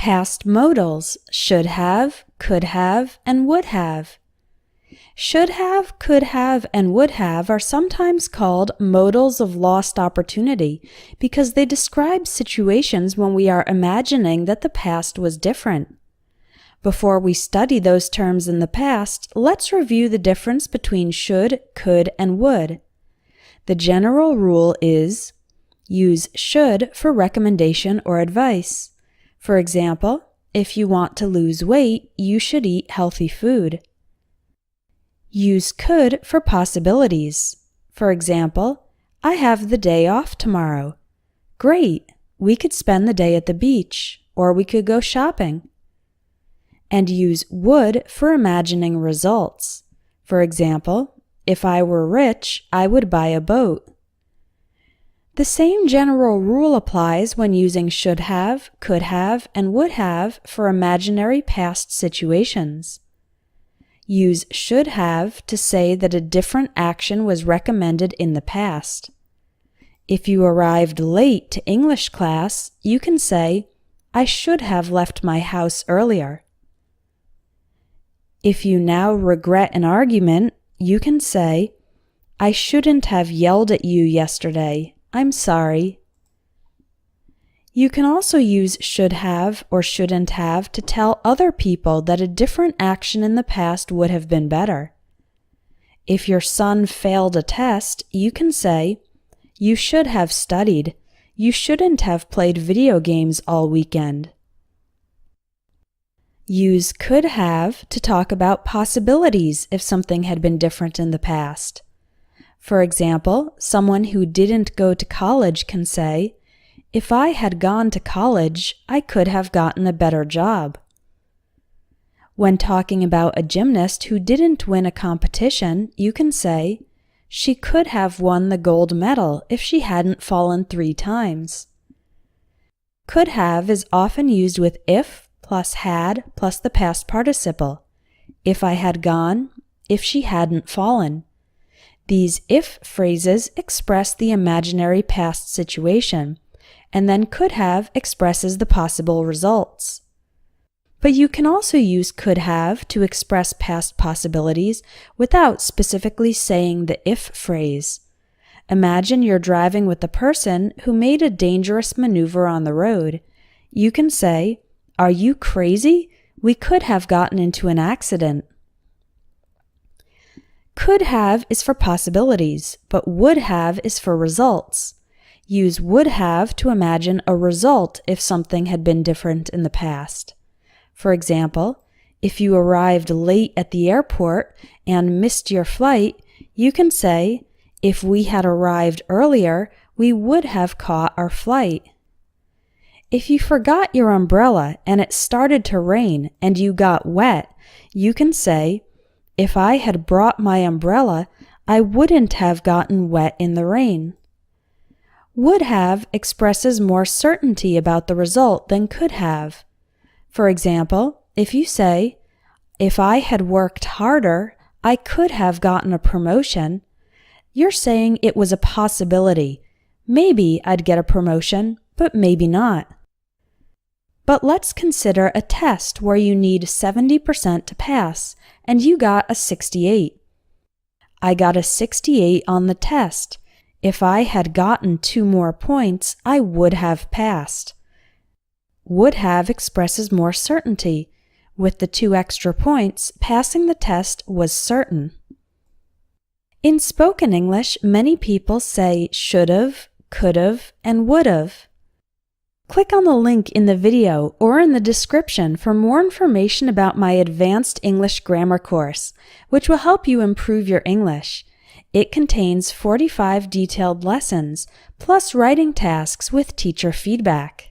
Past modals should have, could have, and would have. Should have, could have, and would have are sometimes called modals of lost opportunity because they describe situations when we are imagining that the past was different. Before we study those terms in the past, let's review the difference between should, could, and would. The general rule is use should for recommendation or advice. For example, if you want to lose weight, you should eat healthy food. Use could for possibilities. For example, I have the day off tomorrow. Great! We could spend the day at the beach, or we could go shopping. And use would for imagining results. For example, if I were rich, I would buy a boat. The same general rule applies when using should have, could have, and would have for imaginary past situations. Use should have to say that a different action was recommended in the past. If you arrived late to English class, you can say, I should have left my house earlier. If you now regret an argument, you can say, I shouldn't have yelled at you yesterday. I'm sorry. You can also use should have or shouldn't have to tell other people that a different action in the past would have been better. If your son failed a test, you can say, you should have studied. You shouldn't have played video games all weekend. Use could have to talk about possibilities if something had been different in the past. For example, someone who didn't go to college can say, if I had gone to college, I could have gotten a better job. When talking about a gymnast who didn't win a competition, you can say, she could have won the gold medal if she hadn't fallen 3 times. Could have is often used with if plus had plus the past participle. If I had gone, if she hadn't fallen. These if phrases express the imaginary past situation, and then could have expresses the possible results. But you can also use could have to express past possibilities without specifically saying the if phrase. Imagine you're driving with a person who made a dangerous maneuver on the road. You can say, are you crazy? We could have gotten into an accident. Could have is for possibilities, but would have is for results. Use would have to imagine a result if something had been different in the past. For example, if you arrived late at the airport and missed your flight, you can say, if we had arrived earlier, we would have caught our flight. If you forgot your umbrella and it started to rain and you got wet, you can say, if I had brought my umbrella, I wouldn't have gotten wet in the rain. Would have expresses more certainty about the result than could have. For example, if you say, if I had worked harder, I could have gotten a promotion, you're saying it was a possibility. Maybe I'd get a promotion, but maybe not. But let's consider a test where you need 70% to pass, and you got a 68. I got a 68 on the test. If I had gotten 2 more points, I would have passed. Would have expresses more certainty. With the 2 extra points, passing the test was certain. In spoken English, many people say should've, could've, and would've. Click on the link in the video or in the description for more information about my advanced English grammar course, which will help you improve your English. It contains 45 detailed lessons, plus writing tasks with teacher feedback.